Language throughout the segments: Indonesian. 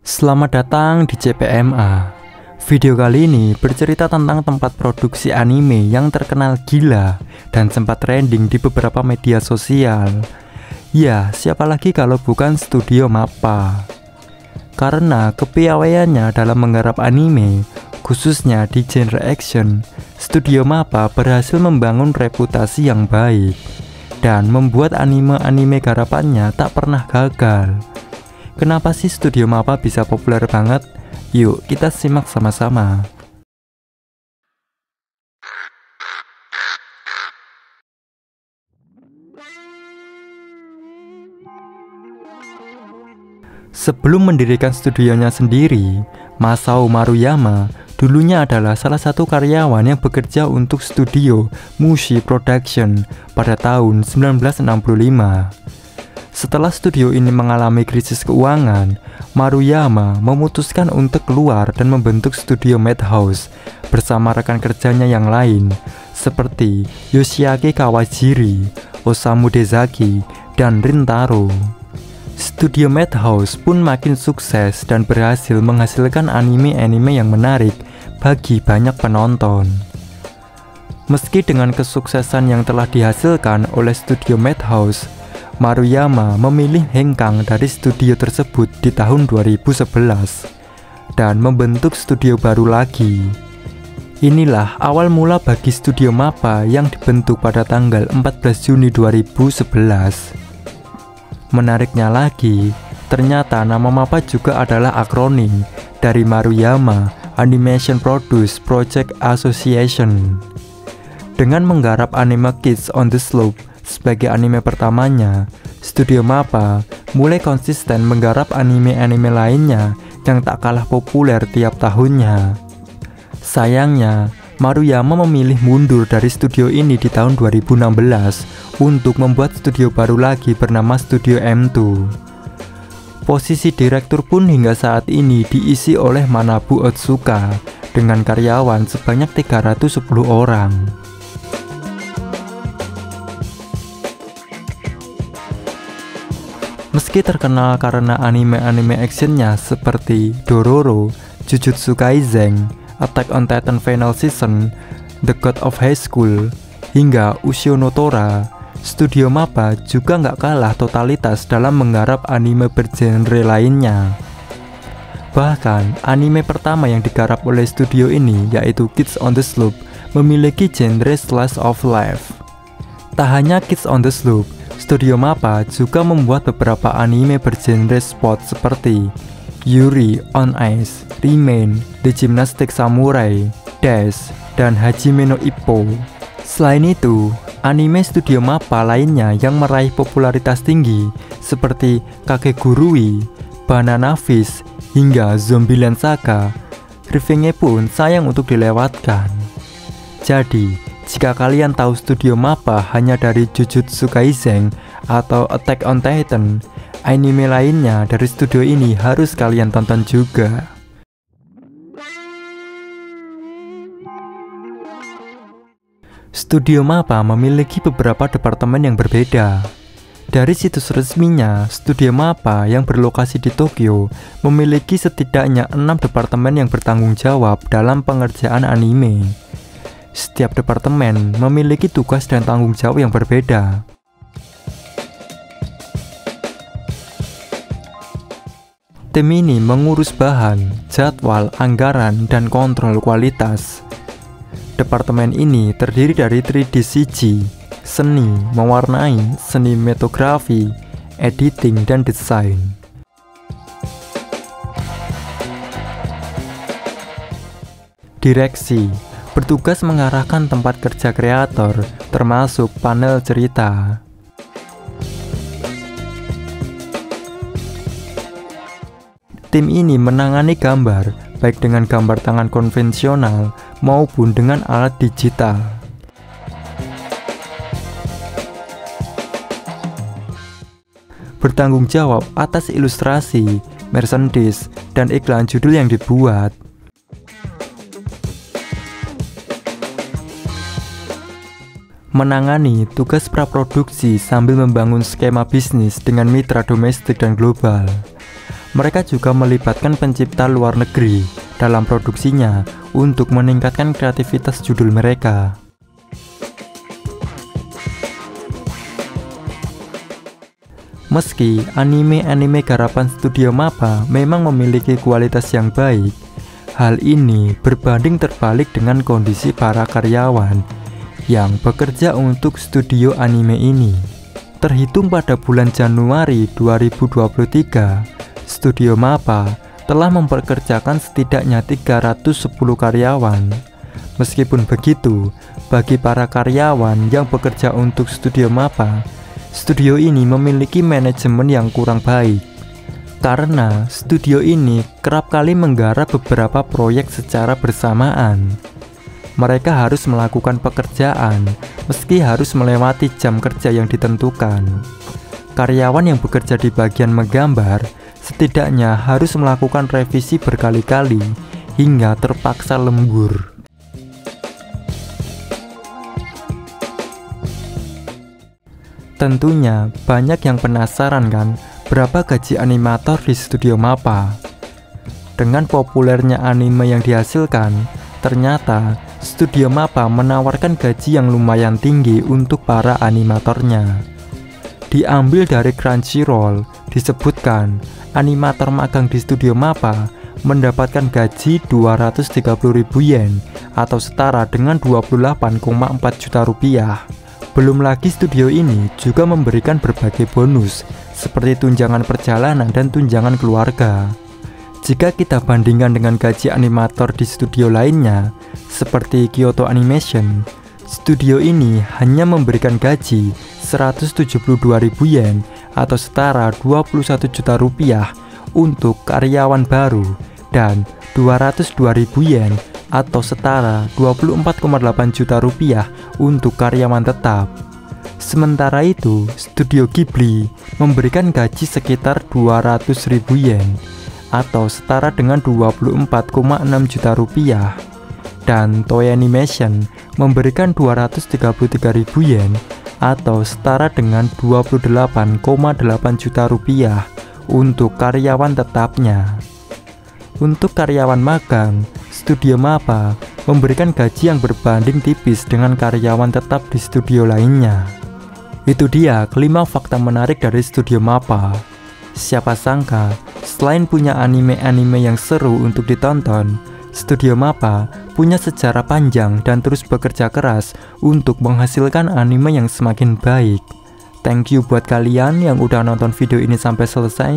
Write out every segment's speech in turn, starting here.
Selamat datang di CPMA. Video kali ini bercerita tentang tempat produksi anime yang terkenal gila dan sempat trending di beberapa media sosial. Ya, siapa lagi kalau bukan Studio Mappa. Karena kepiawaiannya dalam menggarap anime, khususnya di genre action, Studio Mappa berhasil membangun reputasi yang baik dan membuat anime-anime garapannya tak pernah gagal. Kenapa sih Studio Mappa bisa populer banget? Yuk kita simak sama-sama. Sebelum mendirikan studionya sendiri, Masao Maruyama dulunya adalah salah satu karyawan yang bekerja untuk studio Mushi Production pada tahun 1965. Setelah studio ini mengalami krisis keuangan, Maruyama memutuskan untuk keluar dan membentuk studio Madhouse bersama rekan kerjanya yang lain seperti Yoshiaki Kawajiri, Osamu Dezaki, dan Rintaro. Studio Madhouse pun makin sukses dan berhasil menghasilkan anime-anime yang menarik bagi banyak penonton. Meski dengan kesuksesan yang telah dihasilkan oleh studio Madhouse, Maruyama memilih hengkang dari studio tersebut di tahun 2011 dan membentuk studio baru lagi. Inilah awal mula bagi Studio Mappa yang dibentuk pada tanggal 14 Juni 2011. Menariknya lagi, ternyata nama Mappa juga adalah akronim dari Maruyama Animation Produce Project Association. Dengan menggarap anime Kids on the Slope sebagai anime pertamanya, Studio Mappa mulai konsisten menggarap anime-anime lainnya yang tak kalah populer tiap tahunnya. Sayangnya, Maruyama memilih mundur dari studio ini di tahun 2016 untuk membuat studio baru lagi bernama Studio M2. Posisi direktur pun hingga saat ini diisi oleh Manabu Otsuka dengan karyawan sebanyak 310 orang. Meski terkenal karena anime-anime actionnya seperti Dororo, Jujutsu Kaisen, Attack on Titan Final Season, The God of High School, hingga Ushio no Tora, Studio Mappa juga nggak kalah totalitas dalam menggarap anime bergenre lainnya. Bahkan, anime pertama yang digarap oleh studio ini yaitu Kids on the Slope memiliki genre slice of life. Tak hanya Kids on the Slope, Studio Mappa juga membuat beberapa anime bergenre sport seperti Yuri on Ice, Remain, The Gymnastic Samurai, Dash, dan Hajime no Ippo. Selain itu, anime Studio Mappa lainnya yang meraih popularitas tinggi seperti Kakegurui, Banana Fish, hingga Zombieland Saga, reviewnya pun sayang untuk dilewatkan. Jadi, jika kalian tahu Studio Mappa hanya dari Jujutsu Kaisen atau Attack on Titan, anime lainnya dari studio ini harus kalian tonton juga. Studio Mappa memiliki beberapa departemen yang berbeda. Dari situs resminya, Studio Mappa yang berlokasi di Tokyo memiliki setidaknya 6 departemen yang bertanggung jawab dalam pengerjaan anime. Setiap departemen memiliki tugas dan tanggung jawab yang berbeda. Tim ini mengurus bahan, jadwal, anggaran, dan kontrol kualitas. Departemen ini terdiri dari 3D CG, seni, mewarnai, sinematografi, editing, dan desain. Direksi bertugas mengarahkan tempat kerja kreator, termasuk panel cerita. Tim ini menangani gambar, baik dengan gambar tangan konvensional maupun dengan alat digital. Bertanggung jawab atas ilustrasi, merchandise, dan iklan judul yang dibuat. Menangani tugas praproduksi sambil membangun skema bisnis dengan mitra domestik dan global. Mereka juga melibatkan pencipta luar negeri dalam produksinya untuk meningkatkan kreativitas judul mereka. Meski anime-anime garapan studio MAPPA memang memiliki kualitas yang baik, hal ini berbanding terbalik dengan kondisi para karyawan yang bekerja untuk studio anime ini. Terhitung pada bulan Januari 2023, studio MAPPA telah mempekerjakan setidaknya 310 karyawan. Meskipun begitu, bagi para karyawan yang bekerja untuk studio MAPPA, studio ini memiliki manajemen yang kurang baik. Karena studio ini kerap kali menggarap beberapa proyek secara bersamaan. Mereka harus melakukan pekerjaan meski harus melewati jam kerja yang ditentukan. Karyawan yang bekerja di bagian menggambar setidaknya harus melakukan revisi berkali-kali hingga terpaksa lembur. Tentunya banyak yang penasaran kan berapa gaji animator di studio MAPPA. Dengan populernya anime yang dihasilkan, ternyata studio MAPPA menawarkan gaji yang lumayan tinggi untuk para animatornya. Diambil dari Crunchyroll, disebutkan animator magang di studio MAPPA mendapatkan gaji 230.000 yen atau setara dengan 28,4 juta rupiah. Belum lagi studio ini juga memberikan berbagai bonus seperti tunjangan perjalanan dan tunjangan keluarga. Jika kita bandingkan dengan gaji animator di studio lainnya seperti Kyoto Animation, studio ini hanya memberikan gaji 172.000 yen atau setara 21 juta rupiah untuk karyawan baru dan 202.000 yen atau setara 24,8 juta rupiah untuk karyawan tetap. Sementara itu, studio Ghibli memberikan gaji sekitar 200.000 yen atau setara dengan 24,6 juta rupiah, dan Toei Animation memberikan 233.000 yen atau setara dengan 28,8 juta rupiah untuk karyawan tetapnya. Untuk karyawan magang, studio MAPPA memberikan gaji yang berbanding tipis dengan karyawan tetap di studio lainnya. Itu dia kelima fakta menarik dari studio MAPPA. Siapa sangka, selain punya anime-anime yang seru untuk ditonton, studio MAPPA punya sejarah panjang dan terus bekerja keras untuk menghasilkan anime yang semakin baik. Thank you buat kalian yang udah nonton video ini sampai selesai.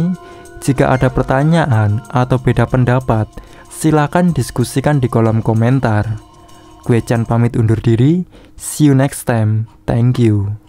Jika ada pertanyaan atau beda pendapat, silakan diskusikan di kolom komentar. Gue Chan pamit undur diri. See you next time. Thank you.